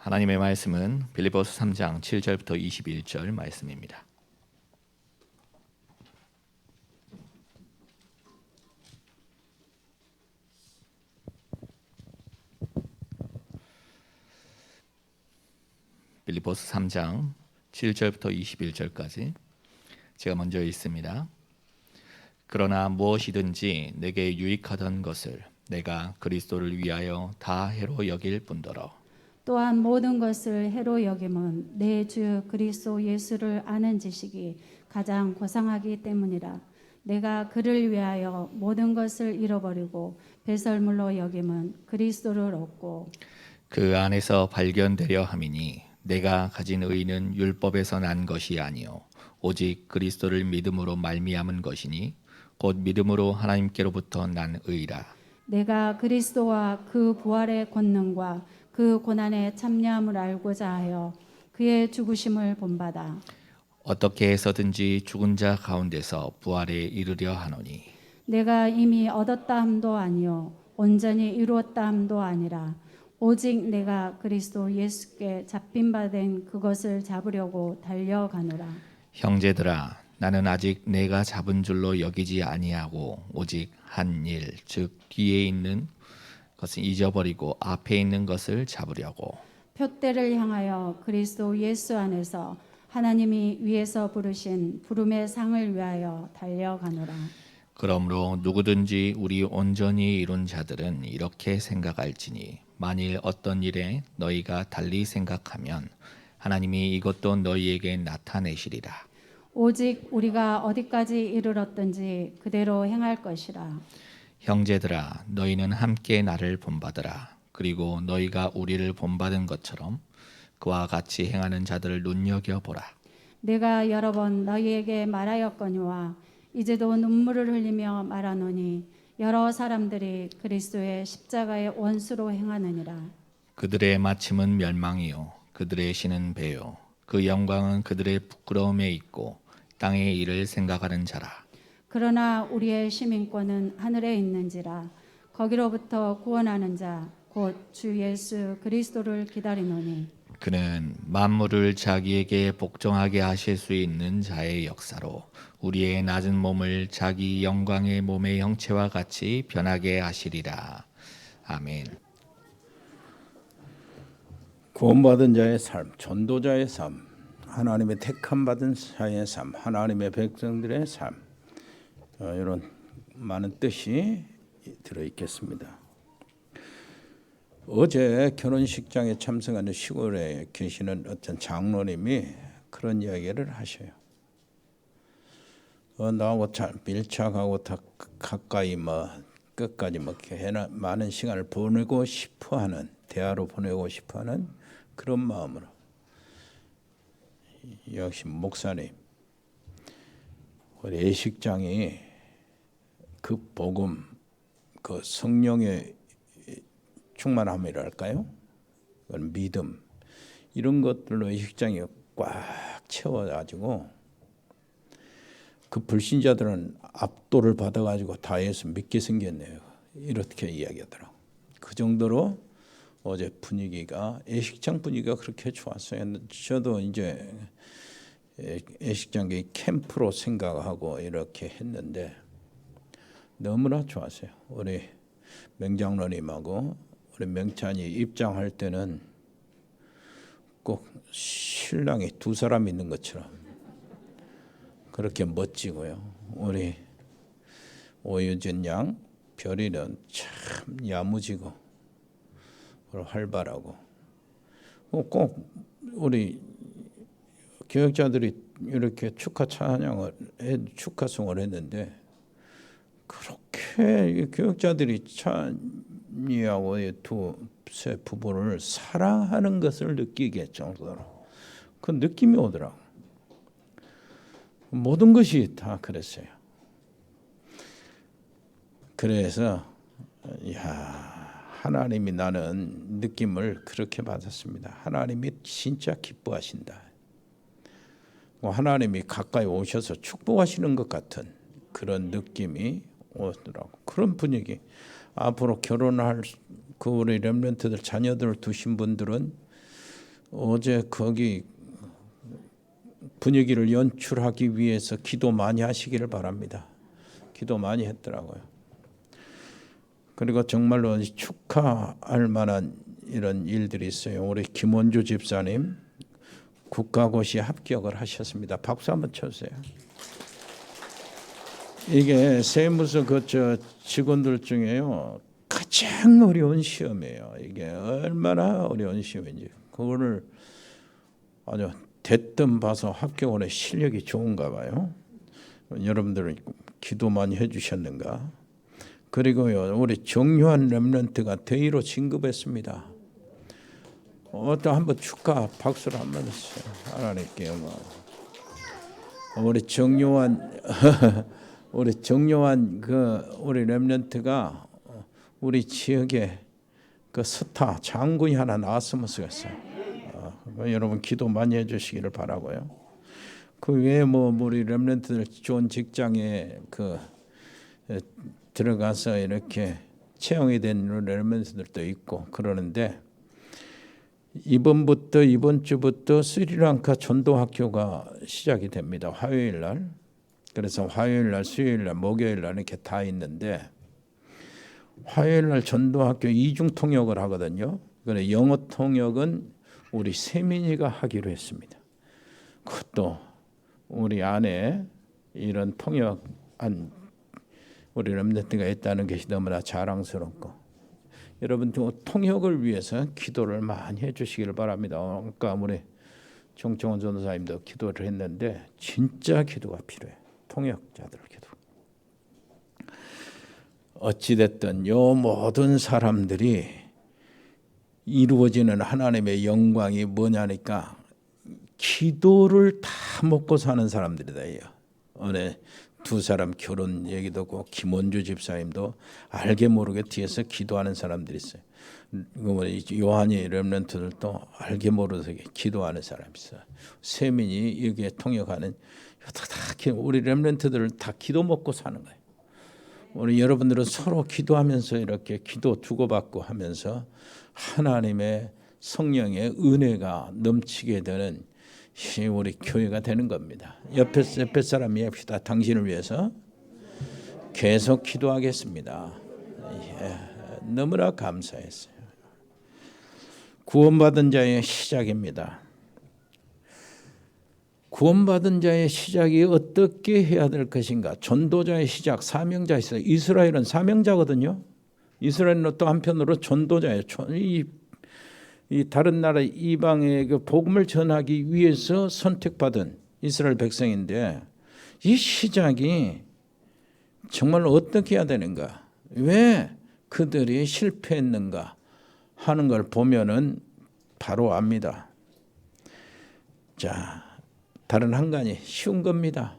하나님의 말씀은 빌립보서 3장 7절부터 21절 말씀입니다. 빌립보서 3장 7절부터 21절까지 제가 먼저 읽습니다. 그러나 무엇이든지 내게 유익하던 것을 내가 그리스도를 위하여 다 해로 여길 뿐더러 또한 모든 것을 해로 여김은 내 주 그리스도 예수를 아는 지식이 가장 고상하기 때문이라. 내가 그를 위하여 모든 것을 잃어버리고 배설물로 여김은 그리스도를 얻고 그 안에서 발견되려 함이니 내가 가진 의는 율법에서 난 것이 아니요 오직 그리스도를 믿음으로 말미암은 것이니 곧 믿음으로 하나님께로부터 난 의라. 내가 그리스도와 그 부활의 권능과 그 고난의 참여함을 알고자 하여 그의 죽으심을 본받아 어떻게 해서든지 죽은 자 가운데서 부활에 이르려 하노니 내가 이미 얻었다 함도 아니요 온전히 이루었다 함도 아니라 오직 내가 그리스도 예수께 잡힌 바 된 그것을 잡으려고 달려가노라. 형제들아 나는 아직 내가 잡은 줄로 여기지 아니하고 오직 한 일 즉 뒤에 있는 것은 잊어버리고 앞에 있는 것을 잡으려고 표대를 향하여 그리스도 예수 안에서 하나님이 위에서 부르신 부름의 상을 위하여 달려가노라. 그러므로 누구든지 우리 온전히 이룬 자들은 이렇게 생각할지니 만일 어떤 일에 너희가 달리 생각하면 하나님이 이것도 너희에게 나타내시리라. 오직 우리가 어디까지 이르렀든지 그대로 행할 것이라. 형제들아 너희는 함께 나를 본받으라. 그리고 너희가 우리를 본받은 것처럼 그와 같이 행하는 자들을 눈여겨보라. 내가 여러 번 너희에게 말하였거니와 이제도 눈물을 흘리며 말하노니 여러 사람들이 그리스도의 십자가의 원수로 행하느니라. 그들의 마침은 멸망이요 그들의 신은 배요 그 영광은 그들의 부끄러움에 있고 땅의 일을 생각하는 자라. 그러나 우리의 시민권은 하늘에 있는지라. 거기로부터 구원하는 자 곧 주 예수 그리스도를 기다리노니 그는 만물을 자기에게 복종하게 하실 수 있는 자의 역사로 우리의 낮은 몸을 자기 영광의 몸의 형체와 같이 변하게 하시리라. 아멘. 구원받은 자의 삶, 전도자의 삶, 하나님의 택함 받은 자의 삶, 하나님의 백성들의 삶, 이런 많은 뜻이 들어있겠습니다. 어제 결혼식장에 참석하는 시골에 계시는 어떤 장로님이 그런 이야기를 하셔요. 나하고 밀착하고 다 가까이 끝까지 많은 시간을 보내고 싶어하는 대화로 보내고 싶어하는 그런 마음으로 역시 목사님 우리 예식장이 그 복음 그 성령의 충만함이랄까요? 믿음 이런 것들로 예식장이 꽉 채워가지고 그 불신자들은 압도를 받아가지고 다 예수 믿게 생겼네요. 이렇게 이야기하더라고. 그 정도로 어제 분위기가 예식장 분위기가 그렇게 좋았어요. 저도 이제 예식장이 캠프로 생각하고 이렇게 했는데 너무나 좋았어요. 우리 맹장로님하고 우리 명찬이 입장할 때는 꼭 신랑이 두 사람 있는 것처럼 그렇게 멋지고요. 우리 오유진 양, 별이는 참 야무지고 활발하고 꼭 우리 교역자들이 이렇게 축하송을 했는데 그렇게 교역자들이 찬이하고 두세 부부를 사랑하는 것을 느끼게 정도로 그 느낌이 오더라고. 모든 것이 다 그랬어요. 그래서 하나님이 나는 느낌을 그렇게 받았습니다. 하나님이 진짜 기뻐하신다. 하나님이 가까이 오셔서 축복하시는 것 같은 그런 느낌이 오더라고. 그런 분위기. 앞으로 결혼할 그 우리 렘넌트들 자녀들을 두신 분들은 어제 거기 분위기를 연출하기 위해서 기도 많이 하시기를 바랍니다. 기도 많이 했더라고요. 그리고 정말로 축하할 만한 이런 일들이 있어요. 우리 김원주 집사님 국가고시 합격을 하셨습니다. 박수 한번 쳐주세요. 이게 세무서 직원들 중에요 가장 어려운 시험이에요. 이게 얼마나 어려운 시험인지 그거를 아주 대뜸 봐서 합격을 해 실력이 좋은가 봐요. 여러분들은 기도 많이 해주셨는가? 그리고요 우리 정요한 렘넌트가 대의로 진급했습니다. 또 한번 축하 박수를 한번 해주세요. 하나님께 영광. 우리 정요한 우리 렘넌트가 우리 지역에 그 스타 장군이 하나 나왔으면 좋겠어요. 여러분 기도 많이 해주시기를 바라고요. 그 외에 우리 렘넌트들 좋은 직장에 들어가서 이렇게 채용이 된 렘넌트들도 있고 그러는데 이번 주부터 스리랑카 전도학교가 시작이 됩니다. 화요일 날. 그래서 화요일 날, 수요일 날, 목요일 날 이렇게 다 있는데 화요일 날 전도학교 이중 통역을 하거든요. 그래 영어 통역은 우리 세민이가 하기로 했습니다. 그것도 우리 안에 이런 통역한 우리 렘넌트가 있다는 것이 너무나 자랑스럽고 여러분 통역을 위해서 기도를 많이 해주시기를 바랍니다. 아까 우리 정청원 전도사님도 기도를 했는데 진짜 기도가 필요해요. 통역자들 기도. 어찌됐든 요 모든 사람들이 이루어지는 하나님의 영광이 뭐냐니까 기도를 다 먹고 사는 사람들이다. 오늘 두 사람 결혼 얘기도 하고 김원주 집사님도 알게 모르게 뒤에서 기도하는 사람들이 있어요. 요한이 렘넌트들도 알게 모르게 기도하는 사람이 있어요. 세민이 여기에 통역하는 다 우리 렘넌트들을 다 기도 먹고 사는 거예요. 우리 여러분들은 서로 기도하면서 이렇게 기도 주고받고 하면서 하나님의 성령의 은혜가 넘치게 되는 우리 교회가 되는 겁니다. 옆에 사람이 합시다. 당신을 위해서 계속 기도하겠습니다. 너무나 감사했어요. 구원받은 자의 시작입니다. 구원받은 자의 시작이 어떻게 해야 될 것인가? 전도자의 시작, 사명자 있어요. 이스라엘은 사명자거든요. 이스라엘은 또 한편으로 전도자예요. 이 다른 나라 이방의 그 복음을 전하기 위해서 선택받은 이스라엘 백성인데 이 시작이 정말 어떻게 해야 되는가? 왜 그들이 실패했는가 하는 걸 보면은 바로 압니다. 자, 다른 한 가지 쉬운 겁니다.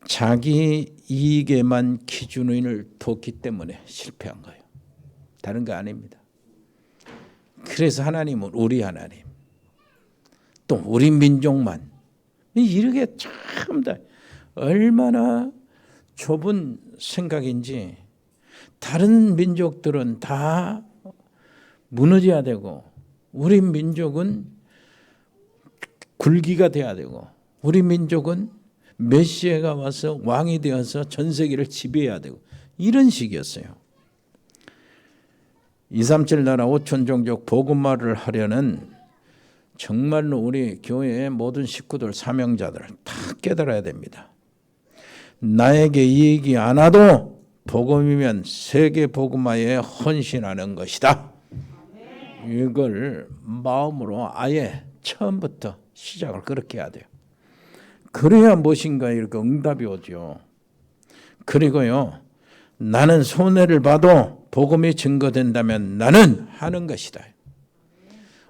자기 이익에만 기준을 뒀기 때문에 실패한 거예요. 다른 거 아닙니다. 그래서 하나님은 우리 하나님, 또 우리 민족만 이렇게 참 다 얼마나 좁은 생각인지 다른 민족들은 다 무너져야 되고 우리 민족은 굴기가 돼야 되고 우리 민족은 메시아가 와서 왕이 되어서 전 세계를 지배해야 되고 이런 식이었어요. 237 나라 5천 종족 복음화를 하려는 정말로 우리 교회의 모든 식구들 사명자들 다 깨달아야 됩니다. 나에게 이익이 안 와도 복음이면 세계 복음화에 헌신하는 것이다. 이걸 마음으로 아예 처음부터 시작을 그렇게 해야 돼요. 그래야 무엇인가 이렇게 응답이 오죠. 그리고요, 나는 손해를 봐도 복음이 증거된다면 나는 하는 것이다.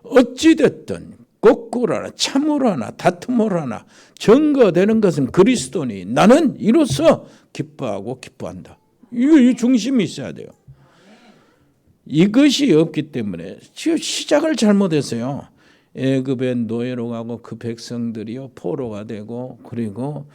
어찌됐든 거꾸로 하나 참으로 하나 다툼으로 하나 증거되는 것은 그리스도니 나는 이로써 기뻐하고 기뻐한다. 이 중심이 있어야 돼요. 이것이 없기 때문에 지금 시작을 잘못했어요. 애굽의 노예로 가고 그 백성들이요 포로가 되고 그리고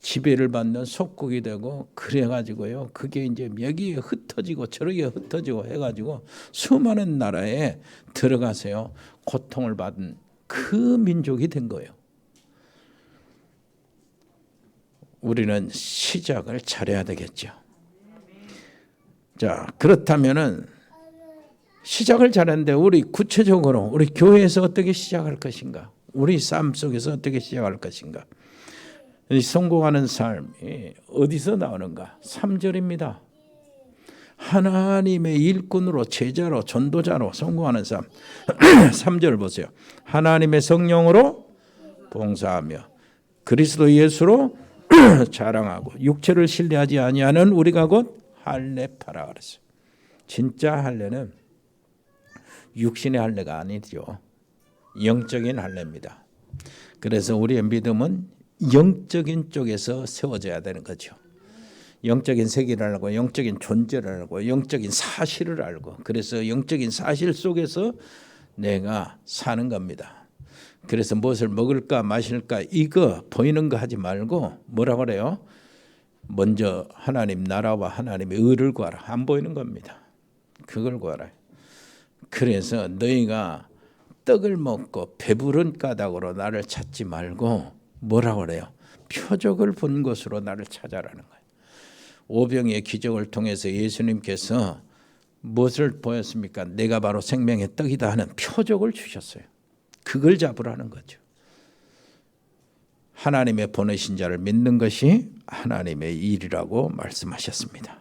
지배를 받는 속국이 되고 그래가지고요. 그게 이제 여기에 흩어지고 저기에 흩어지고 해가지고 수많은 나라에 들어가세요. 고통을 받은 그 민족이 된 거예요. 우리는 시작을 잘해야 되겠죠. 자, 그렇다면은 시작을 잘하는데 우리 구체적으로 우리 교회에서 어떻게 시작할 것인가? 우리 삶 속에서 어떻게 시작할 것인가? 성공하는 삶이 어디서 나오는가? 3절입니다. 하나님의 일꾼으로 제자로 전도자로 성공하는 삶. 3절 보세요. 하나님의 성령으로 봉사하며 그리스도 예수로 자랑하고 육체를 신뢰하지 아니하는 우리가 곧 할례파라 그랬어요. 진짜 할례는 육신의 할례가 아니죠. 영적인 할례입니다. 그래서 우리의 믿음은 영적인 쪽에서 세워져야 되는 거죠. 영적인 세계를 알고 영적인 존재를 알고 영적인 사실을 알고 그래서 영적인 사실 속에서 내가 사는 겁니다. 그래서 무엇을 먹을까 마실까 이거 보이는 거 하지 말고 뭐라고 그래요? 먼저 하나님 나라와 하나님의 의를 구하라. 안 보이는 겁니다. 그걸 구하라. 그래서 너희가 떡을 먹고 배부른 까닭으로 나를 찾지 말고 뭐라고 그래요? 표적을 본 것으로 나를 찾아라는 거예요. 오병이의 기적을 통해서 예수님께서 무엇을 보였습니까? 내가 바로 생명의 떡이다 하는 표적을 주셨어요. 그걸 잡으라는 거죠. 하나님의 보내신 자를 믿는 것이 하나님의 일이라고 말씀하셨습니다.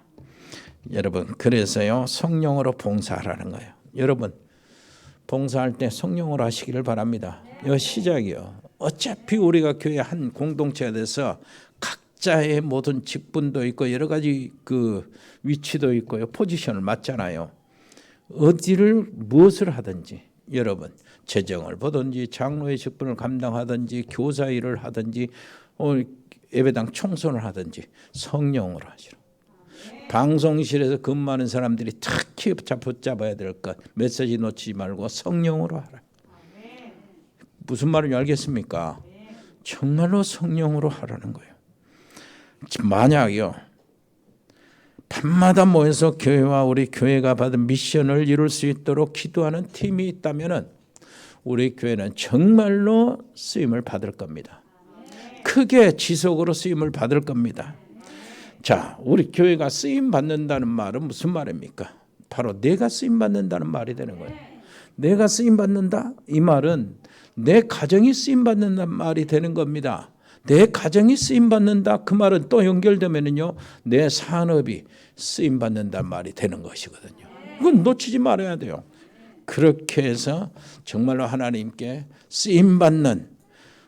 여러분 그래서요 성령으로 봉사하라는 거예요. 여러분 봉사할 때 성령으로 하시기를 바랍니다. 이거 시작이요. 어차피 우리가 교회 한 공동체가 돼서 각자의 모든 직분도 있고 여러 가지 그 위치도 있고요. 포지션을 맡잖아요. 어디를 무엇을 하든지 여러분 재정을 보든지 장로의 직분을 감당하든지 교사 일을 하든지 예배당 청소를 하든지 성령으로 하시라. 방송실에서 근무하는 사람들이 특히 붙잡아야 될 것 메시지 놓치지 말고 성령으로 하라. 무슨 말인지 알겠습니까? 정말로 성령으로 하라는 거예요. 만약요 밤마다 모여서 교회와 우리 교회가 받은 미션을 이룰 수 있도록 기도하는 팀이 있다면은 우리 교회는 정말로 쓰임을 받을 겁니다. 크게 지속으로 쓰임을 받을 겁니다. 자, 우리 교회가 쓰임 받는다는 말은 무슨 말입니까? 바로 내가 쓰임 받는다는 말이 되는 거예요. 내가 쓰임 받는다? 이 말은 내 가정이 쓰임 받는다는 말이 되는 겁니다. 내 가정이 쓰임 받는다 그 말은 또 연결되면은요 내 산업이 쓰임 받는다는 말이 되는 것이거든요. 이건 놓치지 말아야 돼요. 그렇게 해서 정말로 하나님께 쓰임 받는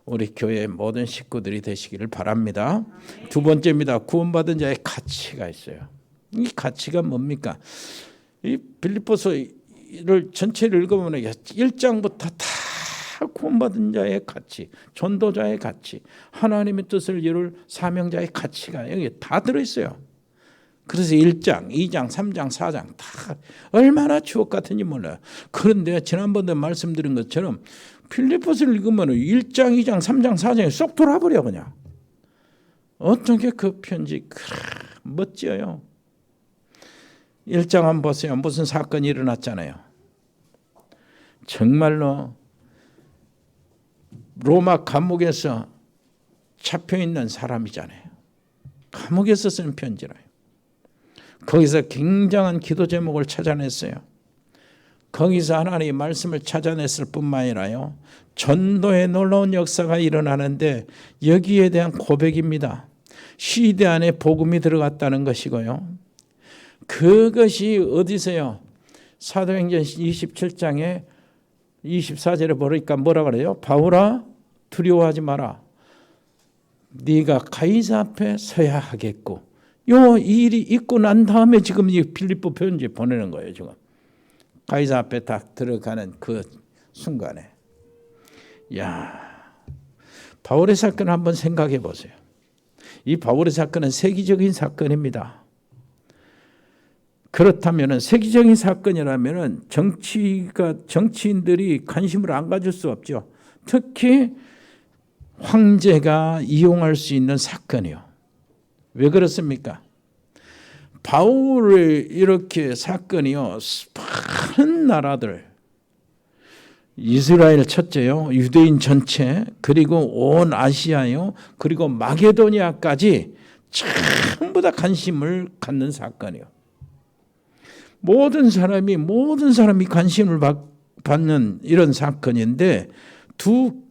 우리 교회의 모든 식구들이 되시기를 바랍니다. 두 번째입니다. 구원받은 자의 가치가 있어요. 이 가치가 뭡니까? 이 빌립보서를 전체를 읽어보면 1장부터 다 구원받은 자의 가치, 전도자의 가치, 하나님의 뜻을 이룰 사명자의 가치가 여기 다 들어있어요. 그래서 1장, 2장, 3장, 4장 다 얼마나 주옥 같은지 몰라요. 그런데 지난번에 말씀드린 것처럼 필리포스를 읽으면 1장, 2장, 3장, 4장에 쏙 돌아버려 그냥. 어떻게 그 편지 멋져요. 1장 한번 보세요. 무슨 사건이 일어났잖아요. 정말로 로마 감옥에서 잡혀있는 사람이잖아요. 감옥에서 쓴 편지라요. 거기서 굉장한 기도 제목을 찾아냈어요. 거기서 하나님의 말씀을 찾아냈을 뿐만 아니라요. 전도의 놀라운 역사가 일어나는데 여기에 대한 고백입니다. 시대 안에 복음이 들어갔다는 것이고요. 그것이 어디서요? 사도행전 27장에 24절에 보니까 뭐라 그래요? 바울아 두려워하지 마라. 네가 가이사 앞에 서야 하겠고 요 일이 있고 난 다음에 지금 이 빌립보 편지 보내는 거예요. 지금 가이사 앞에 딱 들어가는 그 순간에 야 바울의 사건을 한번 생각해 보세요. 이 바울의 사건은 세계적인 사건입니다. 그렇다면 세계적인 사건이라면 정치인들이 관심을 안 가질 수 없죠. 특히 황제가 이용할 수 있는 사건이요. 왜 그렇습니까? 바울의 이렇게 사건이요, 많은 나라들, 이스라엘 첫째요, 유대인 전체, 그리고 온 아시아요, 그리고 마게도니아까지 전부 다 관심을 갖는 사건이요. 모든 사람이 관심을 받는 이런 사건인데 두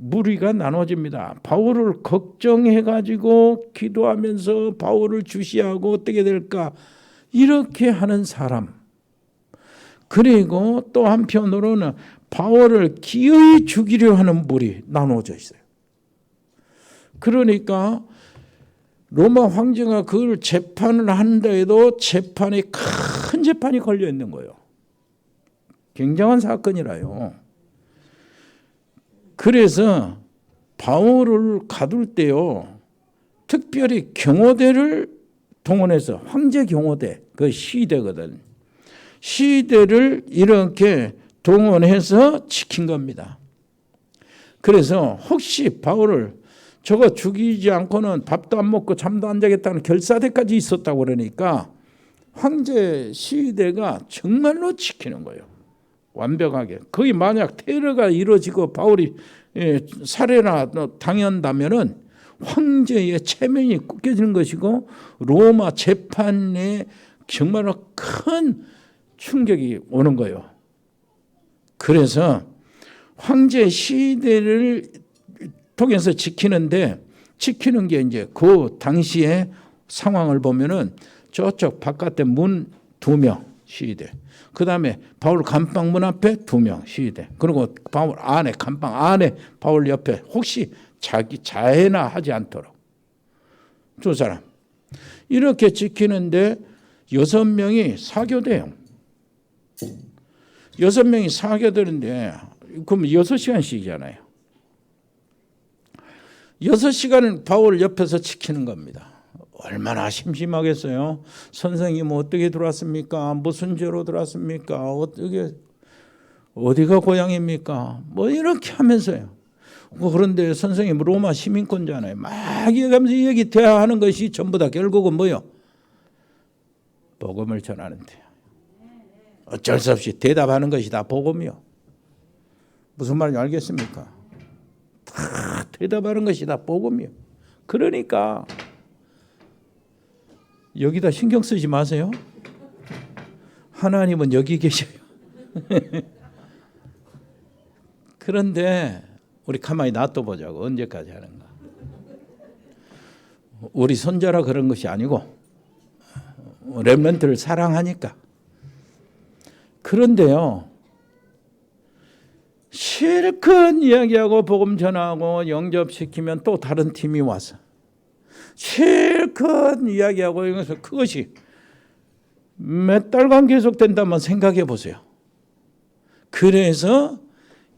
무리가 나눠집니다. 바울을 걱정해가지고 기도하면서 바울을 주시하고 어떻게 될까 이렇게 하는 사람, 그리고 또 한편으로는 바울을 기어이 죽이려 하는 무리 나눠져 있어요. 그러니까 로마 황제가 그걸 재판을 한다 해도 큰 재판이 걸려 있는 거예요. 굉장한 사건이라요. 그래서 바울을 가둘 때요, 특별히 경호대를 동원해서, 황제 경호대, 그 시대거든. 시대를 이렇게 동원해서 지킨 겁니다. 그래서 혹시 바울을 저거 죽이지 않고는 밥도 안 먹고 잠도 안 자겠다는 결사대까지 있었다고 그러니까 황제 시대가 정말로 지키는 거예요. 완벽하게. 거기 만약 테러가 이루어지고 바울이 살해나 당한다면은 황제의 체면이 꺾여지는 것이고 로마 재판에 정말로 큰 충격이 오는 거예요. 그래서 황제 시대를 통해서 지키는 게 이제 그 당시의 상황을 보면은 저쪽 바깥에 문 2명 시위대, 그 다음에 바울 감방문 앞에 2명 시위대, 그리고 바울 안에 감방 안에 바울 옆에 혹시 자기 자해나 하지 않도록 2사람 이렇게 지키는데 6명이 사교대요. 6명이 사교되는데 그럼 6시간씩이잖아요. 6시간을 바울 옆에서 지키는 겁니다. 얼마나 심심하겠어요. 선생님 어떻게 들어왔습니까? 무슨 죄로 들어왔습니까? 어디가 고향입니까? 뭐 이렇게 하면서요. 그런데 선생님 로마 시민권자잖아요. 막 얘기하면서 얘기 대화하는 것이 전부 다 결국은 뭐요? 복음을 전하는데요. 어쩔 수 없이 대답하는 것이 다 복음이요. 무슨 말인지 알겠습니까? 다 대답하는 것이 다 복음이요. 그러니까 여기다 신경 쓰지 마세요. 하나님은 여기 계셔요. 그런데 우리 가만히 놔둬보자고. 언제까지 하는가. 우리 손자라 그런 것이 아니고 렘넌트를 사랑하니까. 그런데요, 실컷 이야기하고 복음 전하고 영접시키면 또 다른 팀이 와서 실컷 이야기하고 이것을 그것이 몇 달간 계속된다면 생각해 보세요. 그래서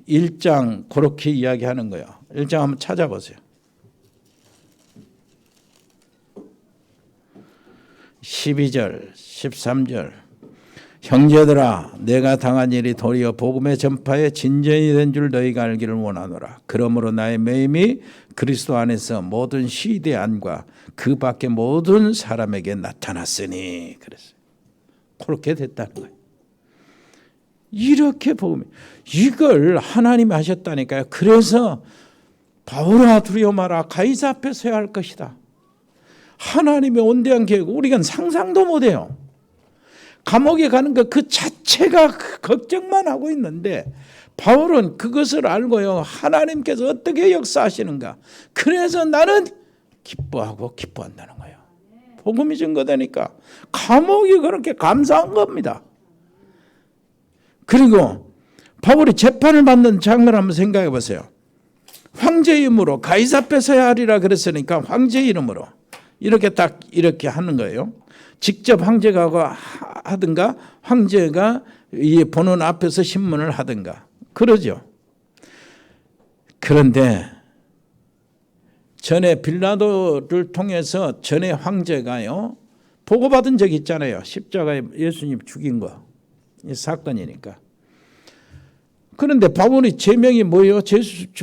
1장 그렇게 이야기하는 거예요. 1장 한번 찾아보세요. 12절 13절 형제들아 내가 당한 일이 도리어 복음의 전파에 진전이 된 줄 너희가 알기를 원하노라. 그러므로 나의 매임이 그리스도 안에서 모든 시대 안과 그 밖의 모든 사람에게 나타났으니 그랬어요. 그렇게 됐다는 거예요. 이렇게 복음, 이걸 하나님이 하셨다니까요. 그래서 바울아 두려워 마라. 가이사 앞에 서야 할 것이다. 하나님의 온대한 계획 우리가 상상도 못해요. 감옥에 가는 것 그 자체가 걱정만 하고 있는데 바울은 그것을 알고요. 하나님께서 어떻게 역사하시는가. 그래서 나는 기뻐하고 기뻐한다는 거예요. 복음이 증거되니까 감옥이 그렇게 감사한 겁니다. 그리고 바울이 재판을 받는 장면을 한번 생각해 보세요. 황제 이름으로 가이사 앞에 서야 하리라 그랬으니까 황제 이름으로 이렇게 딱 이렇게 하는 거예요. 직접 황제가 하든가 황제가 이 보는 앞에서 신문을 하든가 그러죠. 그런데 전에 빌라도를 통해서 전에 황제가요 보고받은 적이 있잖아요. 십자가에 예수님 죽인 거 이 사건이니까 그런데 바울이 제명이 뭐예요?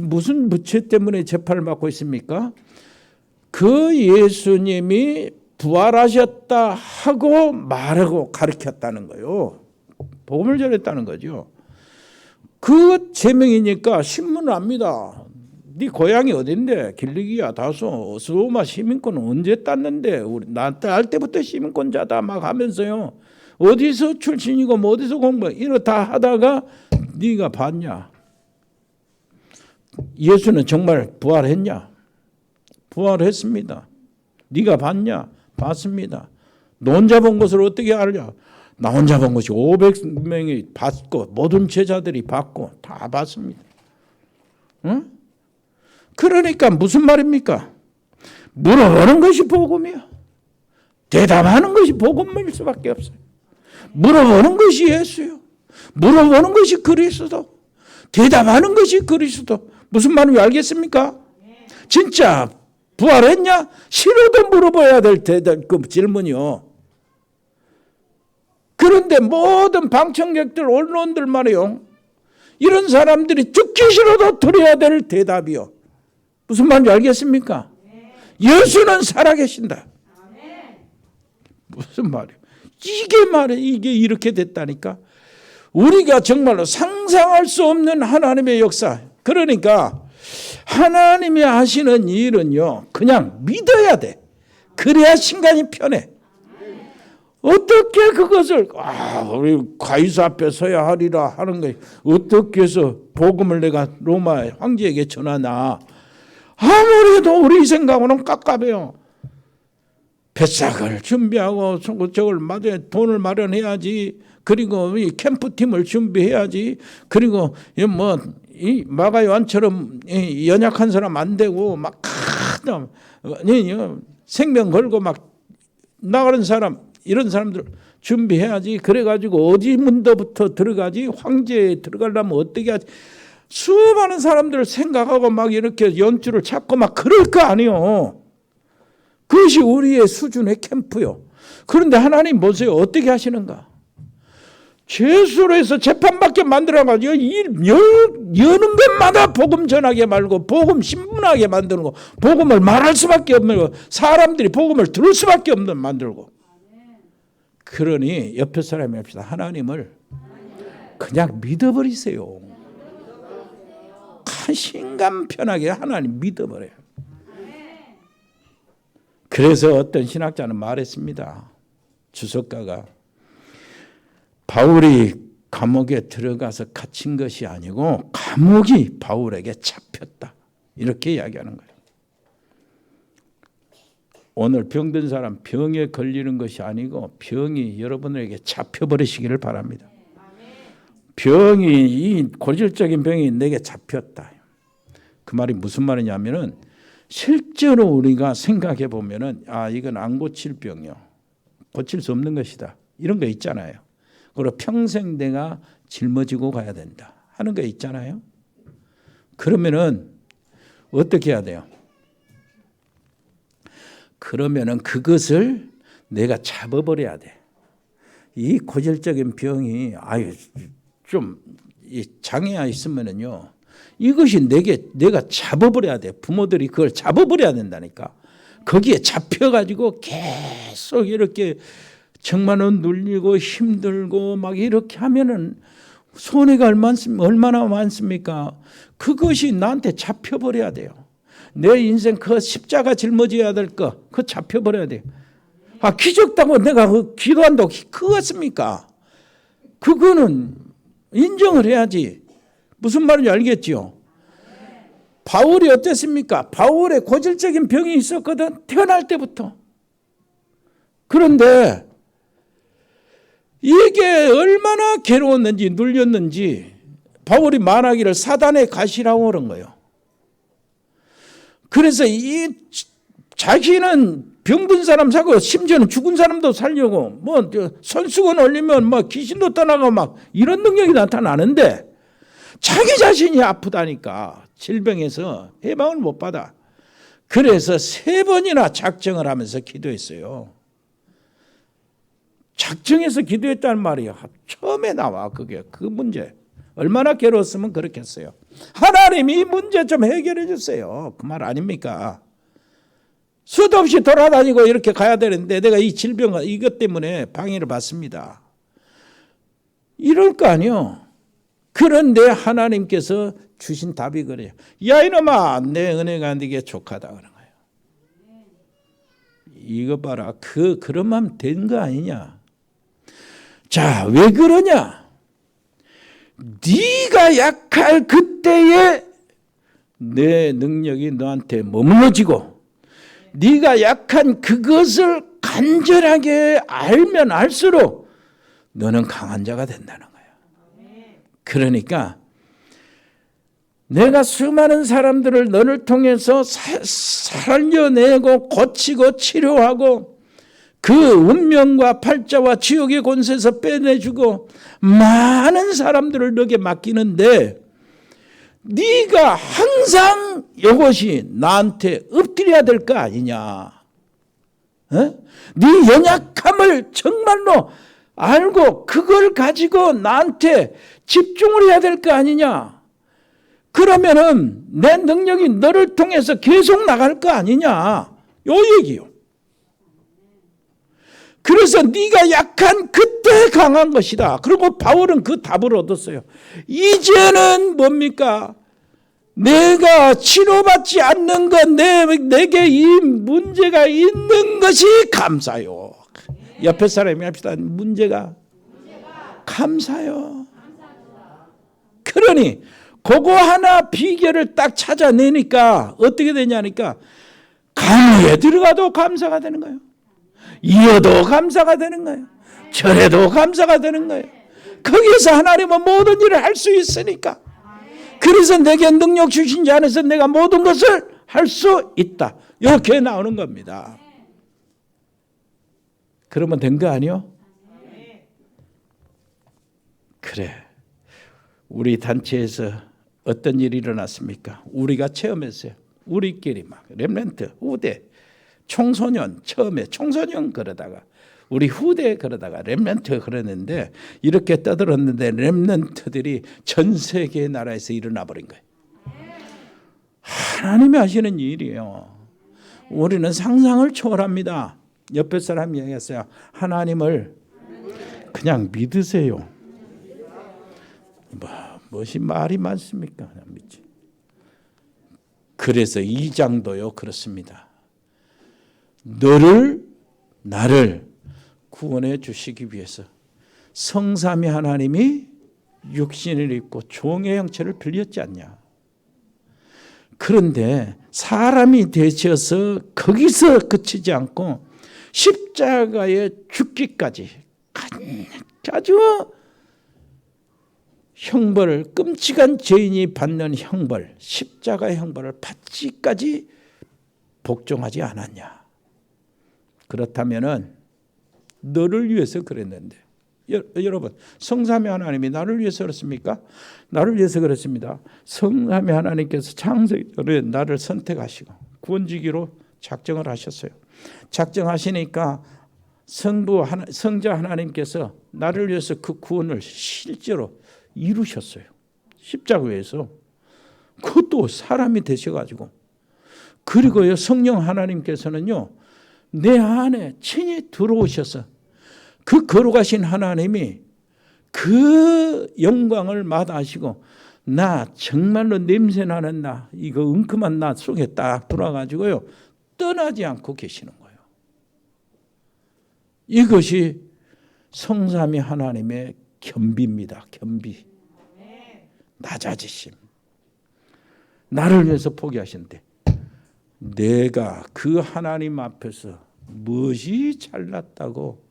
무슨 무죄 때문에 재판을 받고 있습니까? 그 예수님이 부활하셨다 하고 말하고 가르쳤다는 거예요. 복음을 전했다는 거죠. 그 제명이니까 신문을 압니다. 네 고향이 어딘데? 길리기아, 다소, 스도마 시민권은 언제 땄는데? 우리 나할 때부터 시민권자다 막 하면서요. 어디서 출신이고 뭐 어디서 공부 이렇다 하다가 네가 봤냐? 예수는 정말 부활했냐? 부활했습니다. 네가 봤냐? 봤습니다. 너 혼자 본 것을 어떻게 알냐? 나 혼자 본 것이 500명이 봤고 모든 제자들이 봤고 다 봤습니다. 응? 그러니까 무슨 말입니까? 물어보는 것이 복음이야. 대답하는 것이 복음일 수밖에 없어요. 물어보는 것이 예수요. 물어보는 것이 그리스도. 대답하는 것이 그리스도. 무슨 말인지 알겠습니까? 진짜 부활했냐? 싫어도 물어봐야 될 그 질문이요. 그런데 모든 방청객들, 언론들 말이요. 이런 사람들이 듣기 싫어도 들어야 될 대답이요. 무슨 말인지 알겠습니까? 예수는 살아계신다. 무슨 말이에요? 이게 이렇게 됐다니까. 우리가 정말로 상상할 수 없는 하나님의 역사. 그러니까 하나님이 하시는 일은요, 그냥 믿어야 돼. 그래야 신간이 편해. 어떻게 그것을 우리 가이사 앞에 서야 하리라 하는 거예요. 어떻게 해서 복음을 내가 로마 황제에게 전하나. 아무래도 우리 생각으로는 깝깝해요. 배삭을 준비하고 저걸 돈을 마련해야지. 그리고 이 캠프팀을 준비해야지. 그리고 이 마가요한처럼 연약한 사람 안 되고 막 생명 걸고 막 나가는 사람, 이런 사람들 준비해야지. 그래가지고 어디 문도부터 들어가지? 황제에 들어가려면 어떻게 하지? 수많은 사람들을 생각하고 막 이렇게 연주를 찾고 막 그럴 거 아니요. 그것이 우리의 수준의 캠프요. 그런데 하나님 보세요. 어떻게 하시는가? 죄수로 해서 재판받게 만들어가지고 여는 것마다 복음 전하게 말고 복음 신문하게 만드는 거, 복음을 말할 수밖에 없는 거, 사람들이 복음을 들을 수밖에 없는 만들고. 그러니 옆에 사람이 합시다. 하나님을 그냥 믿어버리세요. 신감 편하게 하나님 믿어버려요. 그래서 어떤 신학자는 말했습니다. 주석가가 바울이 감옥에 들어가서 갇힌 것이 아니고 감옥이 바울에게 잡혔다. 이렇게 이야기하는 거예요. 오늘 병든 사람 병에 걸리는 것이 아니고 병이 여러분에게 잡혀버리시기를 바랍니다. 병이, 이 고질적인 병이 내게 잡혔다. 그 말이 무슨 말이냐면은 실제로 우리가 생각해 보면은 이건 안 고칠 병이요. 고칠 수 없는 것이다. 이런 거 있잖아요. 그리고 평생 내가 짊어지고 가야 된다 하는 거 있잖아요. 그러면은 어떻게 해야 돼요? 그러면은 그것을 내가 잡아버려야 돼. 이 고질적인 병이 좀 장애가 있으면은요, 이것이 내가 잡아버려야 돼. 부모들이 그걸 잡아버려야 된다니까. 거기에 잡혀가지고 계속 이렇게 정말은 눌리고 힘들고 막 이렇게 하면은 손해가 얼마나 많습니까? 그것이 나한테 잡혀버려야 돼요. 내 인생 그 십자가 짊어져야 될 거, 그거 잡혀버려야 돼요. 기적다고 내가 기도한다고 그것입니까? 그거는 인정을 해야지. 무슨 말인지 알겠지요? 바울이 어땠습니까? 바울의 고질적인 병이 있었거든. 태어날 때부터. 그런데 이게 얼마나 괴로웠는지 눌렸는지 바울이 말하기를 사단의 가시라고 그런 거예요. 그래서 이 자기는 병든 사람 사고 심지어는 죽은 사람도 살려고 손수건 올리면 귀신도 떠나고 막 이런 능력이 나타나는데 자기 자신이 아프다니까 질병에서 해방을 못 받아. 그래서 3번이나 작정을 하면서 기도했어요. 작정해서 기도했다는 말이야. 처음에 나와 그게 그 문제. 얼마나 괴로웠으면 그렇겠어요. 하나님이 문제 좀 해결해 주세요. 그 말 아닙니까? 수도 없이 돌아다니고 이렇게 가야 되는데 내가 이 질병 이것 때문에 방해를 받습니다. 이럴 거 아니요. 그런데 하나님께서 주신 답이 그래요. 야 이놈아 내 은혜가 네게 족하다 그런 거예요. 이거 봐라. 그러면 된 거 아니냐. 자, 왜 그러냐? 네가 약할 그때에 내 능력이 너한테 머물러지고 네가 약한 그것을 간절하게 알면 알수록 너는 강한 자가 된다는 거예요. 그러니까 내가 수많은 사람들을 너를 통해서 살려내고 고치고 치료하고 그 운명과 팔자와 지옥의 권세에서 빼내주고 많은 사람들을 너에게 맡기는데 네가 항상 이것이 나한테 엎드려야 될 거 아니냐. 네 연약함을 정말로 알고 그걸 가지고 나한테 집중을 해야 될 거 아니냐. 그러면은 내 능력이 너를 통해서 계속 나갈 거 아니냐. 요 얘기요. 그래서 네가 약한 그때 강한 것이다. 그리고 바울은 그 답을 얻었어요. 이제는 뭡니까? 내가 치료받지 않는 것, 내게 이 문제가 있는 것이 감사요. 옆에 사람이 합시다. 문제가 감사요. 그러니 그거 하나 비결을 딱 찾아내니까 어떻게 되냐니까 강의에 들어가도 감사가 되는 거예요. 이어도 감사가 되는 거예요. 절에도 감사가 되는 거예요. 거기에서 하나님은 모든 일을 할 수 있으니까. 그래서 내게 능력 주신 자 안에서 내가 모든 것을 할 수 있다. 이렇게 나오는 겁니다. 그러면 된 거 아니요? 그래. 우리 단체에서 어떤 일이 일어났습니까? 우리가 체험했어요. 우리끼리 막 렘넌트, 후대, 청소년 처음에 청소년 그러다가 우리 후대 그러다가 렘넌트 그러는데 이렇게 떠들었는데 렘넌트들이 전 세계 나라에서 일어나 버린 거예요. 하나님이 하시는 일이에요. 우리는 상상을 초월합니다. 옆에 사람이 얘기했어요. 하나님을 그냥 믿으세요. 무엇이 말이 많습니까? 그냥 믿지. 그래서 2장도요 그렇습니다. 나를 구원해 주시기 위해서 성삼위 하나님이 육신을 입고 종의 형체를 빌렸지 않냐. 그런데 사람이 되셔서 거기서 그치지 않고 십자가에 죽기까지 아주 형벌을 끔찍한 죄인이 받는 형벌, 십자가의 형벌을 받기까지 복종하지 않았냐. 그렇다면은 너를 위해서 그랬는데 여러분 성삼위 하나님이 나를 위해서 그렇습니까? 나를 위해서 그렇습니다. 성삼위 하나님께서 창세기 전에 나를 선택하시고 구원주기로 작정을 하셨어요. 작정하시니까 성자 하나님께서 나를 위해서 그 구원을 실제로 이루셨어요. 십자가에서. 그것도 사람이 되셔가지고. 그리고요 성령 하나님께서는요 내 안에 친히 들어오셔서 그 거룩하신 하나님이 그 영광을 마다하시고 나 정말로 냄새나는 나 이거 은큼한 나 속에 딱 들어와가지고요 떠나지 않고 계시는 거예요. 이것이 성삼위 하나님의 겸비입니다. 겸비. 낮아지심. 나를 위해서 포기하신대. 내가 그 하나님 앞에서 무엇이 잘났다고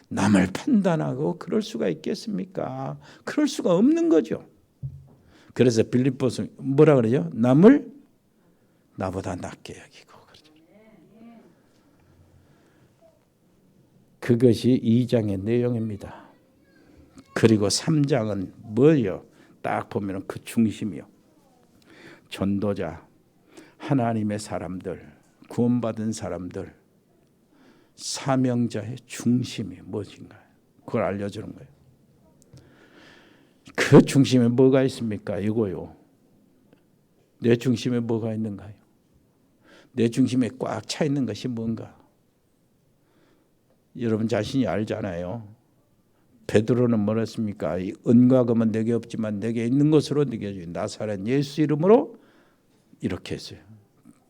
남을 판단하고 그럴 수가 있겠습니까? 그럴 수가 없는 거죠. 그래서 빌립보서 뭐라 그래요? 남을 나보다 낫게 여기고 그러죠. 그것이 2장의 내용입니다. 그리고 3장은 뭐예요? 딱 보면 그 중심이요. 전도자, 하나님의 사람들, 구원받은 사람들, 사명자의 중심이 무엇인가요? 그걸 알려주는 거예요. 그 중심에 뭐가 있습니까? 이거요. 내 중심에 뭐가 있는가요? 내 중심에 꽉 차 있는 것이 뭔가? 여러분 자신이 알잖아요. 베드로는 뭐랬습니까? 이 은과 금은 내게 없지만 내게 있는 것으로 내게 주 나사렛 예수 이름으로 이렇게 했어요.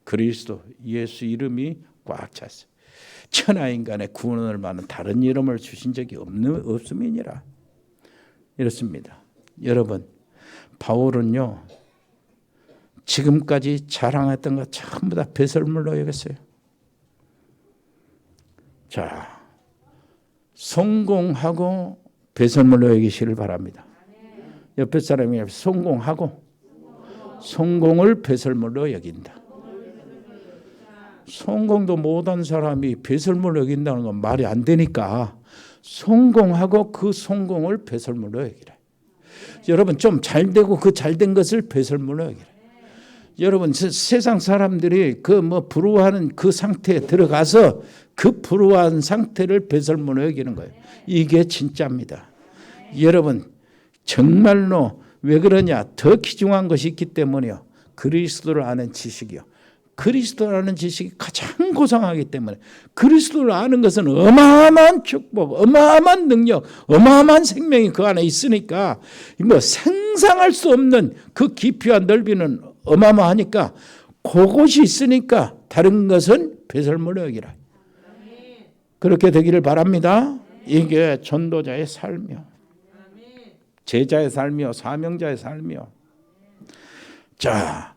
그리스도 예수 이름이 꽉 찼어요. 천하 인간의 구원을 받는 다른 이름을 주신 적이 없음이니라. 이렇습니다. 여러분, 바울은요 지금까지 자랑했던 것 전부 다 배설물로 여겼어요. 자, 성공하고 배설물로 여기시를 바랍니다. 옆에 사람이 성공하고 성공을 배설물로 여긴다. 성공도 못한 사람이 배설물로 여긴다는 건 말이 안 되니까 성공하고 그 성공을 배설물로 여기라. 여러분 좀 잘되고 그 잘된 것을 배설물로 여기라. 여러분 세상 사람들이 그 뭐 부러워하는 그 상태에 들어가서 그 부러워한 상태를 배설물로 여기는 거예요. 이게 진짜입니다. 여러분 정말로 왜 그러냐? 더 귀중한 것이 있기 때문이요. 그리스도를 아는 지식이요. 그리스도를 아는 지식이 가장 고상하기 때문에 그리스도를 아는 것은 어마어마한 축복, 어마어마한 능력, 어마어마한 생명이 그 안에 있으니까 뭐 상상할 수 없는 그 깊이와 넓이는 어마어마하니까 그것이 있으니까 다른 것은 배설물로 여기라. 그렇게 되기를 바랍니다. 이게 전도자의 삶이요. 제자의 삶이요. 사명자의 삶이요. 자,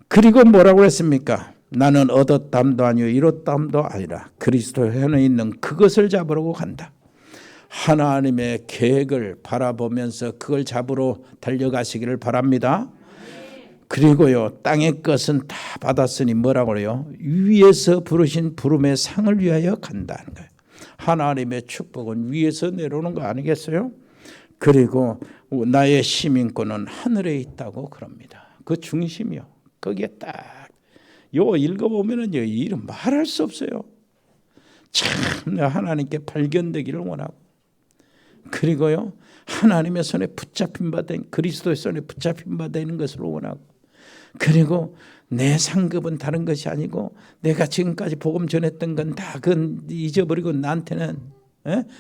그리고 뭐라고 했습니까? 나는 얻었담도 아니요 이뤘담도 아니라 그리스도 안에 있는 그것을 잡으려고 간다. 하나님의 계획을 바라보면서 그걸 잡으러 달려가시기를 바랍니다. 그리고요 땅의 것은 다 받았으니 뭐라고 그래요? 위에서 부르신 부름의 상을 위하여 간다는 거예요. 하나님의 축복은 위에서 내려오는 거 아니겠어요? 그리고 나의 시민권은 하늘에 있다고 그럽니다. 그 중심이요. 거기에 딱 요 읽어보면은요 이름 말할 수 없어요. 참 하나님께 발견되기를 원하고 그리고요 하나님의 손에 붙잡힌 바 된 그리스도의 손에 붙잡힌 바 되는 것을 원하고 그리고 내 상급은 다른 것이 아니고 내가 지금까지 복음 전했던 건 다 그건 잊어버리고 나한테는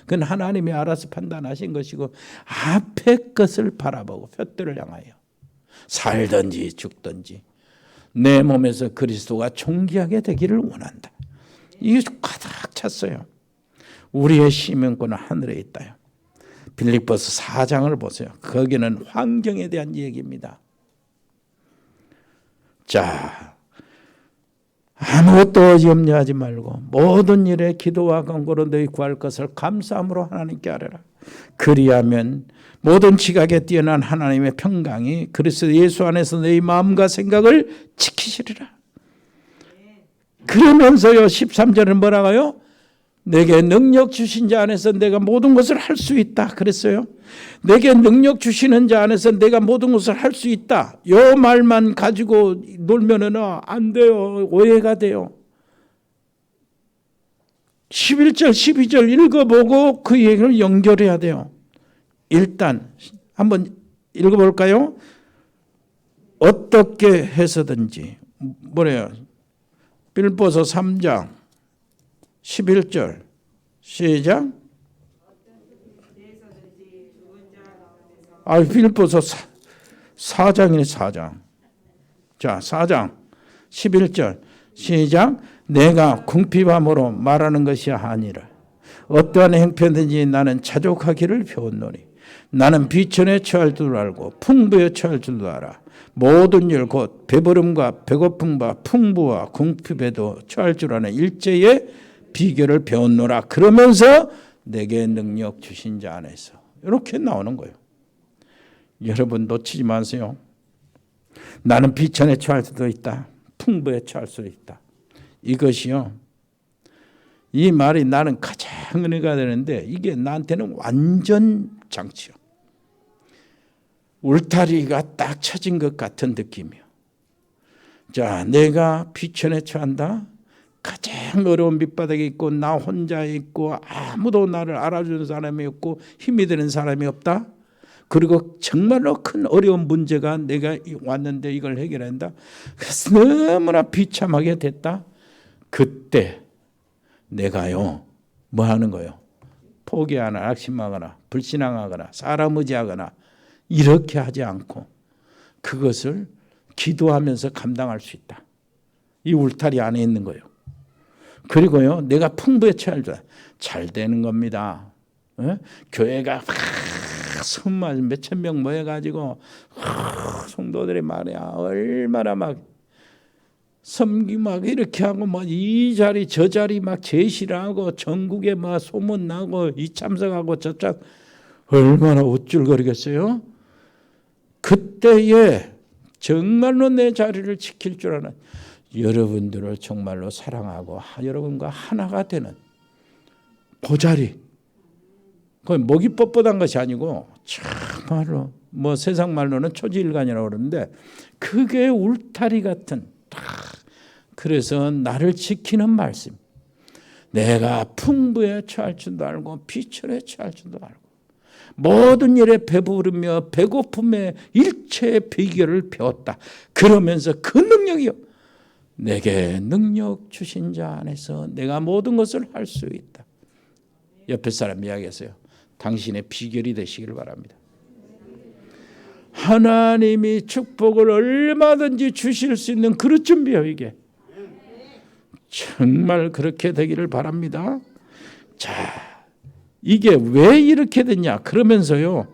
그건 하나님이 알아서 판단하신 것이고 앞에 것을 바라보고 푯대를 향하여 살든지 죽든지 내 몸에서 그리스도가 존귀하게 되기를 원한다. 이게 가득 찼어요. 우리의 시민권은 하늘에 있다요. 빌립보서 4장을 보세요. 거기는 환경에 대한 얘기입니다. 자, 아무것도 염려하지 말고 모든 일에 기도와 간구로 너희 구할 것을 감사함으로 하나님께 아뢰라. 그리하면 모든 지각에 뛰어난 하나님의 평강이 그리스도 예수 안에서 너희 마음과 생각을 지키시리라. 그러면서요 13절은 뭐라고요? 내게 능력 주신 자 안에서 내가 모든 것을 할 수 있다 그랬어요. 내게 능력 주시는 자 안에서 내가 모든 것을 할 수 있다. 요 말만 가지고 놀면은 안 돼요. 오해가 돼요. 11절 12절 읽어보고 그 얘기를 연결해야 돼요. 일단 한번 읽어볼까요? 어떻게 해서든지 뭐래요? 빌립보서 3장 11절 시작. 빌립보서 4장이네 4장. 자 4장 11절 시작. 내가 궁핍함으로 말하는 것이 아니라 어떠한 행편든지 나는 자족하기를 배웠노니 나는 비천에 처할 줄 알고 풍부에 처할 줄도 알아. 모든 일 곧 배부름과 배고픔과 풍부와 궁핍에도 처할 줄 아는 일제의 비결을 배웠노라. 그러면서 내게 능력 주신 자 안에서 이렇게 나오는 거예요. 여러분 놓치지 마세요. 나는 비천에 처할 수도 있다. 풍부에 처할 수도 있다. 이것이요. 이 말이 나는 가장 은혜가 되는데 이게 나한테는 완전 장치요. 울타리가 딱 쳐진 것 같은 느낌이요. 자, 내가 비천에 처한다. 가장 어려운 밑바닥에 있고 나 혼자 있고 아무도 나를 알아주는 사람이 없고 힘이 되는 사람이 없다. 그리고 정말로 큰 어려운 문제가 내가 왔는데 이걸 해결한다. 그래서 너무나 비참하게 됐다. 그때 내가요 뭐 하는 거요? 포기하거나 낙심하거나 불신앙하거나 사람 의지하거나 이렇게 하지 않고 그것을 기도하면서 감당할 수 있다. 이 울타리 안에 있는 거예요. 그리고요 내가 풍부에 처할 줄 잘 되는 겁니다. 교회가 수만 몇천 명 모여가지고 성도들이 말이야 얼마나 막 섬기 막 이렇게 하고 뭐 이 자리 저 자리 막 제시를 하고 전국에 막 소문 나고 이 참석하고 저 참 얼마나 우쭐거리겠어요. 그때에 정말로 내 자리를 지킬 줄 아는 여러분들을 정말로 사랑하고 여러분과 하나가 되는 보자리. 그건 목이 뻣뻣한 것이 아니고 정말로 뭐 세상 말로는 초지일관이라고 그러는데 그게 울타리 같은 그래서 나를 지키는 말씀. 내가 풍부에 처할 줄도 알고 비천에 처할 줄도 알고 모든 일에 배부르며 배고픔에 일체의 비결을 배웠다. 그러면서 그 능력이요. 내게 능력 주신 자 안에서 내가 모든 것을 할 수 있다. 옆에 사람 이야기했어요. 당신의 비결이 되시길 바랍니다. 하나님이 축복을 얼마든지 주실 수 있는 그릇 준비요 이게. 정말 그렇게 되기를 바랍니다. 자, 이게 왜 이렇게 됐냐? 그러면서요.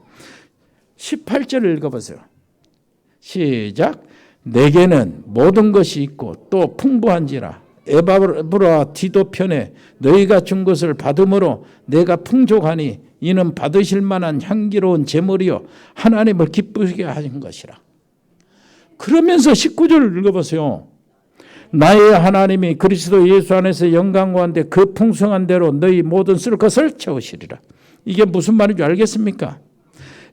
18절을 읽어보세요. 시작. 내게는 모든 것이 있고 또 풍부한지라 에바브라 디도 편에 너희가 준 것을 받음으로 내가 풍족하니 이는 받으실 만한 향기로운 제물이요 하나님을 기쁘게 하신 것이라. 그러면서 19절을 읽어보세요. 나의 하나님이 그리스도 예수 안에서 영광과 한데 그 풍성한 대로 너희 모든 쓸 것을 채우시리라. 이게 무슨 말인지 알겠습니까?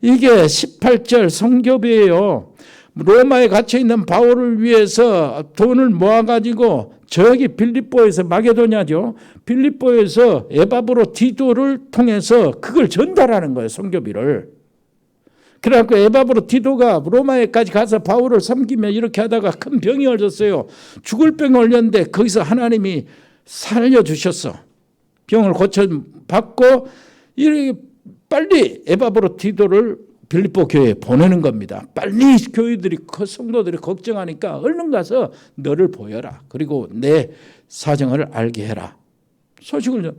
이게 18절 성교비예요. 로마에 갇혀있는 바울을 위해서 돈을 모아가지고 저기 빌립보에서 마게도냐죠. 빌립보에서 에바브로 디도를 통해서 그걸 전달하는 거예요. 성교비를. 그래갖고 에바브로 디도가 로마에까지 가서 바울을 섬기며 이렇게 하다가 큰 병이 걸렸어요. 죽을 병이 걸렸는데 거기서 하나님이 살려주셨어. 병을 고쳐받고 이렇게 빨리 에바브로 디도를 빌립보 교회에 보내는 겁니다. 빨리 교회들이 성도들이 걱정하니까 얼른 가서 너를 보여라. 그리고 내 사정을 알게 해라. 소식을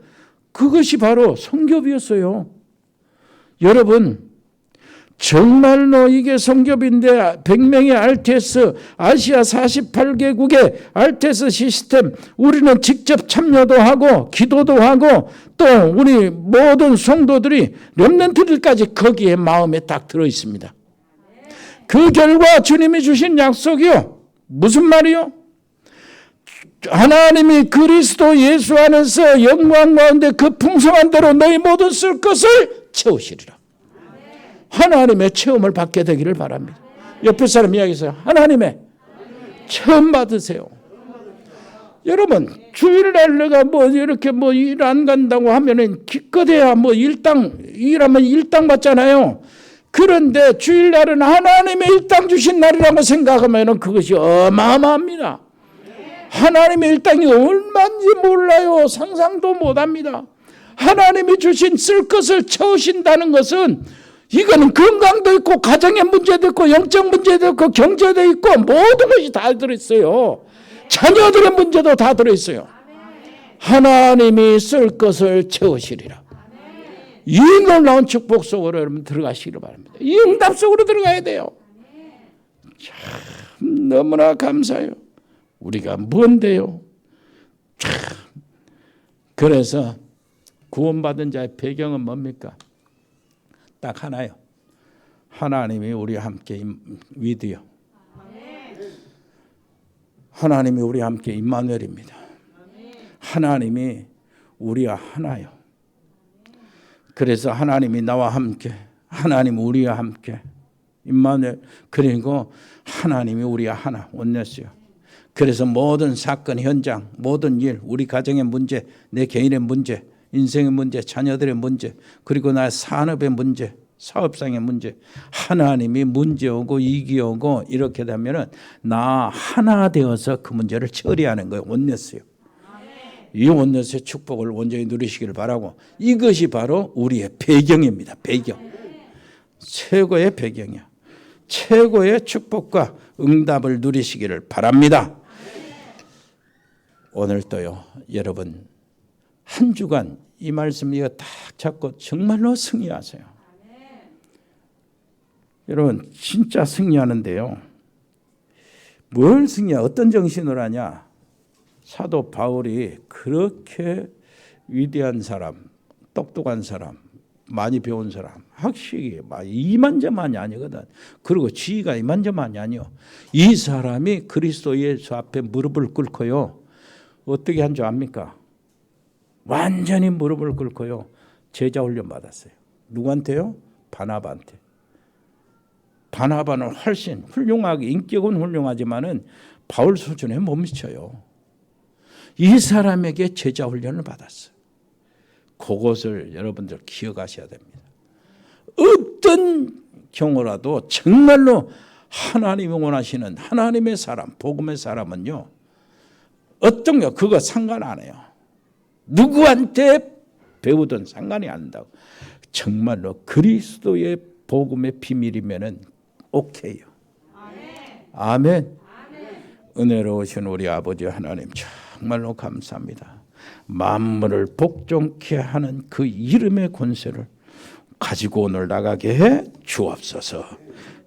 그것이 바로 성교비였어요. 여러분 정말로 이게 성교비인데 100명의 RTS 아시아 48개국의 RTS 시스템 우리는 직접 참여도 하고 기도도 하고 또 우리 모든 성도들이 렘넌트들까지 거기에 마음에 딱 들어 있습니다. 그 결과 주님이 주신 약속이요. 무슨 말이요? 하나님이 그리스도 예수 안에서 영광 가운데 그 풍성한 대로 너희 모든 쓸 것을 채우시리라. 하나님의 체험을 받게 되기를 바랍니다. 옆에 사람 이야기했어요. 하나님의 체험 받으세요. 여러분 주일날 내가 뭐 이렇게 뭐 일 안 간다고 하면은 기껏해야 뭐 일하면 일당 받잖아요. 그런데 주일날은 하나님의 일당 주신 날이라고 생각하면은 그것이 어마어마합니다. 하나님의 일당이 얼마인지 몰라요. 상상도 못합니다. 하나님이 주신 쓸 것을 채우신다는 것은 이거는 건강도 있고 가정의 문제도 있고 영적 문제도 있고 경제도 있고 모든 것이 다 들어있어요. 자녀들의 문제도 다 들어있어요. 하나님이 쓸 것을 채우시리라. 이 놀라운 축복 속으로 여러분 들어가시기를 바랍니다. 이 응답 속으로 들어가야 돼요. 참 너무나 감사해요. 우리가 뭔데요? 참 그래서 구원받은 자의 배경은 뭡니까? 딱 하나요. 하나님이 우리와 함께 위드요. 하나님이 우리와 함께 임마누엘입니다. 하나님이 우리와 하나요. 그래서 하나님이 나와 함께, 하나님 우리와 함께 임마누엘. 그리고 하나님이 우리와 하나 원내스요. 그래서 모든 사건 현장, 모든 일, 우리 가정의 문제, 내 개인의 문제, 인생의 문제, 자녀들의 문제, 그리고 나의 산업의 문제, 사업상의 문제, 하나님이 문제 오고 이기 오고 이렇게 되면은 나 하나 되어서 그 문제를 처리하는 거예요. 원네스요. 이 원네스의 축복을 온전히 누리시기를 바라고, 이것이 바로 우리의 배경입니다. 배경. 최고의 배경이야. 최고의 축복과 응답을 누리시기를 바랍니다. 오늘도요, 여러분 한 주간 이 말씀 이거 딱 잡고 정말로 승리하세요. 여러분 진짜 승리하는데요, 뭘 승리야? 어떤 정신으로 하냐? 사도 바울이 그렇게 위대한 사람, 똑똑한 사람, 많이 배운 사람, 학식이 이만저만이 아니거든. 그리고 지위가 이만저만이 아니요. 이 사람이 그리스도 예수 앞에 무릎을 꿇고요, 어떻게 한 줄 압니까? 완전히 무릎을 꿇고요, 제자 훈련 받았어요. 누구한테요? 바나바한테. 바나바는 훨씬 훌륭하게, 인격은 훌륭하지만은 바울 수준에 못 미쳐요. 이 사람에게 제자 훈련을 받았어요. 그것을 여러분들 기억하셔야 됩니다. 어떤 경우라도 정말로 하나님이 원하시는 하나님의 사람, 복음의 사람은요, 어떤 거 그거 상관 안 해요. 누구한테 배우든 상관이 안 된다고. 정말로 그리스도의 복음의 비밀이면은 오케이요. 아멘. 은혜로우신 우리 아버지 하나님 정말로 감사합니다. 만물을 복종케 하는 그 이름의 권세를 가지고 오늘 나가게 해 주옵소서.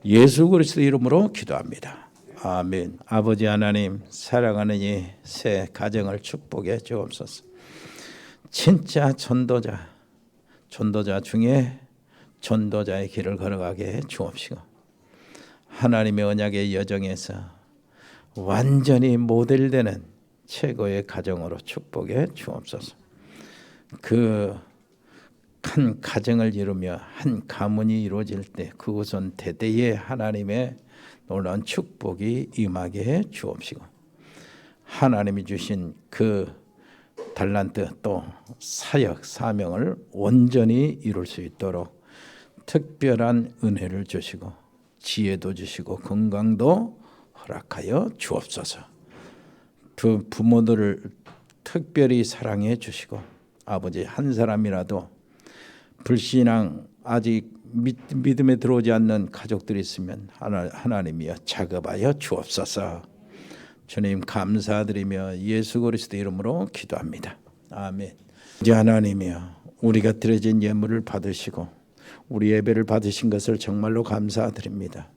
예수 그리스도 이름으로 기도합니다. 아멘. 아버지 하나님, 사랑하는 이 새 가정을 축복해 주옵소서. 진짜 전도자 중에 전도자의 길을 걸어가게 해 주옵시고, 하나님의 언약의 여정에서 완전히 모델되는 최고의 가정으로 축복해 주옵소서. 그 한 가정을 이루며 한 가문이 이루어질 때 그곳은 대대의 하나님의 놀라운 축복이 임하게 해 주옵시고, 하나님이 주신 그 달란트 또 사역 사명을 온전히 이룰 수 있도록 특별한 은혜를 주시고 지혜도 주시고 건강도 허락하여 주옵소서. 그 부모들을 특별히 사랑해 주시고, 아버지 한 사람이라도 불신앙 아직 믿음에 들어오지 않는 가족들이 있으면 하나님이여 작업하여 주옵소서. 주님 감사드리며 예수 그리스도 이름으로 기도합니다. 아멘. 이제 하나님이여, 우리가 드려진 예물을 받으시고 우리 예배를 받으신 것을 정말로 감사드립니다.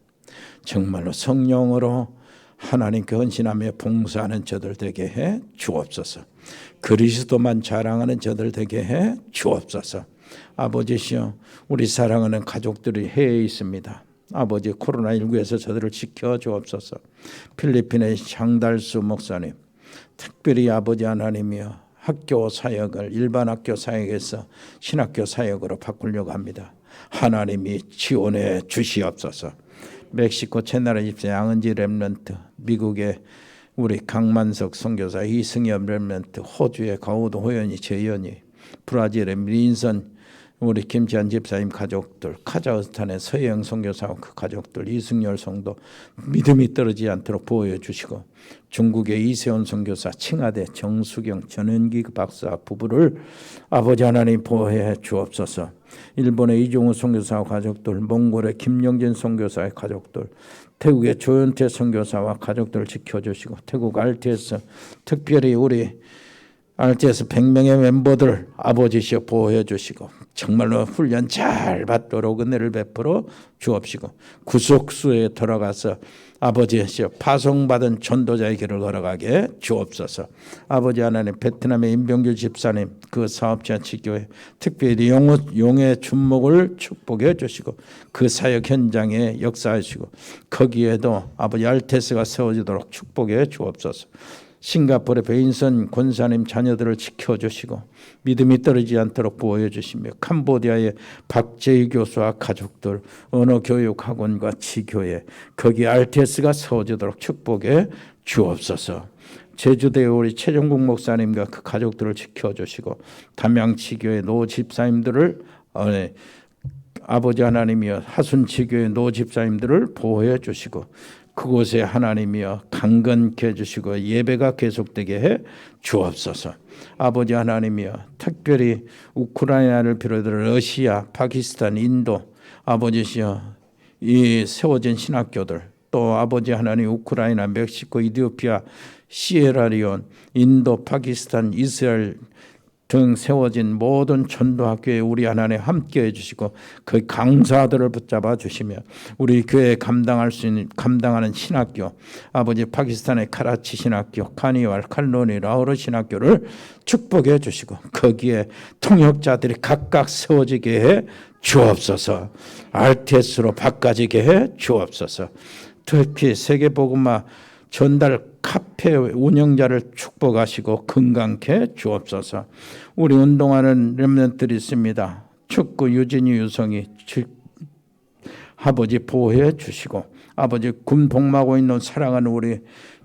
정말로 성령으로 하나님께 헌신하며 봉사하는 저들 되게 해 주옵소서. 그리스도만 자랑하는 저들 되게 해 주옵소서. 아버지시여, 우리 사랑하는 가족들이 해외에 있습니다. 아버지 코로나19에서 저들을 지켜 주옵소서. 필리핀의 장달수 목사님, 특별히 아버지 하나님이여, 학교 사역을 일반 학교 사역에서 신학교 사역으로 바꾸려고 합니다. 하나님이 지원해 주시옵소서. 멕시코 채나라 집사 양은지 렘넌트, 미국의 우리 강만석 선교사 이승엽 렘넌트, 호주의 가우도 호연이 재연이, 브라질의 민선 우리 김지한 집사님 가족들, 카자흐스탄의 서영 선교사와 그 가족들, 이승열 성도 믿음이 떨어지지 않도록 보호해 주시고, 중국의 이세훈 선교사, 칭하대 정수경 전은기 박사 부부를 아버지 하나님 보호해 주옵소서. 일본의 이종우 선교사와 가족들, 몽골의 김영진 선교사의 가족들, 태국의 조현태 선교사와 가족들을 지켜주시고, 태국 RTS 특별히 우리 RTS 100명의 멤버들 아버지시여 보호해 주시고, 정말로 훈련 잘 받도록 은혜를 베풀어 주옵시고, 구속수에 들어가서 아버지시여 파송받은 전도자의 길을 걸어가게 주옵소서. 아버지 하나님, 베트남의 임병규 집사님 그 사업자 지교회 특별히 용의 준목을 축복해 주시고 그 사역 현장에 역사하시고, 거기에도 아버지 알테스가 세워지도록 축복해 주옵소서. 싱가포르의 베인선 권사님 자녀들을 지켜주시고 믿음이 떨어지지 않도록 보호해 주시며, 캄보디아의 박재희 교수와 가족들, 언어교육학원과 지교회, 거기 RTS가 세워지도록 축복해 주옵소서. 제주도의 우리 최종국 목사님과 그 가족들을 지켜주시고, 담양지교의 노 집사님들을 아버지 하나님이여 하순치교의 노 집사님들을 보호해 주시고 그곳에 하나님이여 강건케 해주시고 예배가 계속되게 해 주옵소서. 아버지 하나님이여 특별히 우크라이나를 비롯해 러시아, 파키스탄, 인도 아버지시여 이 세워진 신학교들 또 아버지 하나님 우크라이나, 멕시코, 이디오피아, 시에라리온, 인도, 파키스탄, 이스라엘 등 세워진 모든 전도학교에 우리 하나님 함께 해주시고 그 강사들을 붙잡아 주시며 우리 교회에 감당할 수 있는 감당하는 신학교 아버지 파키스탄의 카라치 신학교, 카니왈, 칼로니, 라오르 신학교를 축복해 주시고 거기에 통역자들이 각각 세워지게 해 주옵소서. RTS로 바꿔지게 해 주옵소서. 특히 세계복음화 전달 카페 운영자를 축복하시고 건강케 주옵소서. 우리 운동하는 렘넌트들이 있습니다. 축구 유진이 유성이 아버지 보호해 주시고 아버지 군 복무하고 있는 사랑하는 우리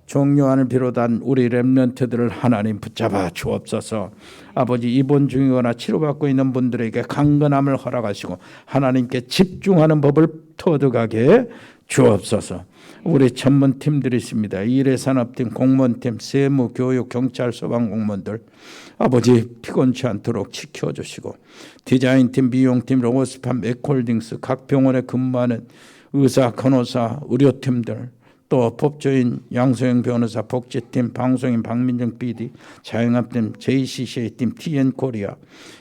종료안을 비롯한 우리 렘넌트들을 하나님 붙잡아 주옵소서. 아버지 입원 중이거나 치료받고 있는 분들에게 강건함을 허락하시고 하나님께 집중하는 법을 터득하게 해 주옵소서. 우리 전문팀들이 있습니다. 일회산업팀, 공무원팀, 세무, 교육, 경찰, 소방공무원들 아버지 피곤치 않도록 지켜주시고 디자인팀, 미용팀, 로고스팜, 에콜딩스 각 병원에 근무하는 의사, 간호사, 의료팀들 또 법조인 양소영 변호사, 복지팀, 방송인 박민정 PD, 자영업팀, JCCA팀, TN코리아,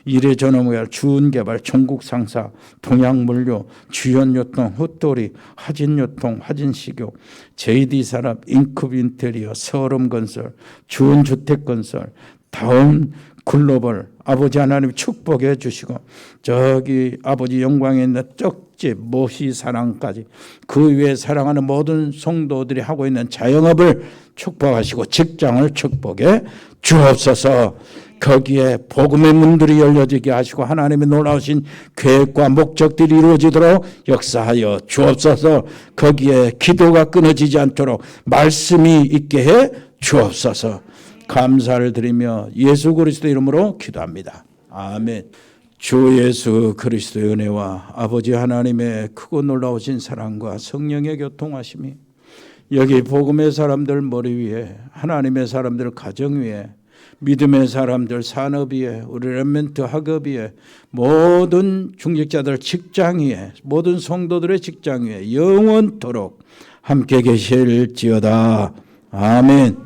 일회전업무열, 주은개발, 전국상사, 동양물류, 주연유통, 헛도리, 하진유통, 하진식욕, JD산업, 인크빈테리어, 서름건설, 주은주택건설, 다음 글로벌 아버지 하나님 축복해 주시고 저기 아버지 영광에 있는 떡집 모시사랑까지 그 위에 사랑하는 모든 성도들이 하고 있는 자영업을 축복하시고 직장을 축복해 주옵소서. 거기에 복음의 문들이 열려지게 하시고 하나님의 놀라우신 계획과 목적들이 이루어지도록 역사하여 주옵소서. 거기에 기도가 끊어지지 않도록 말씀이 있게 해 주옵소서. 감사를 드리며 예수 그리스도 이름으로 기도합니다. 아멘. 주 예수 그리스도의 은혜와 아버지 하나님의 크고 놀라우신 사랑과 성령의 교통하심이 여기 복음의 사람들 머리 위에 하나님의 사람들 가정 위에 믿음의 사람들 산업 위에 우리 렘넌트 학업 위에 모든 중직자들 직장 위에 모든 성도들의 직장 위에 영원토록 함께 계실지어다. 아멘.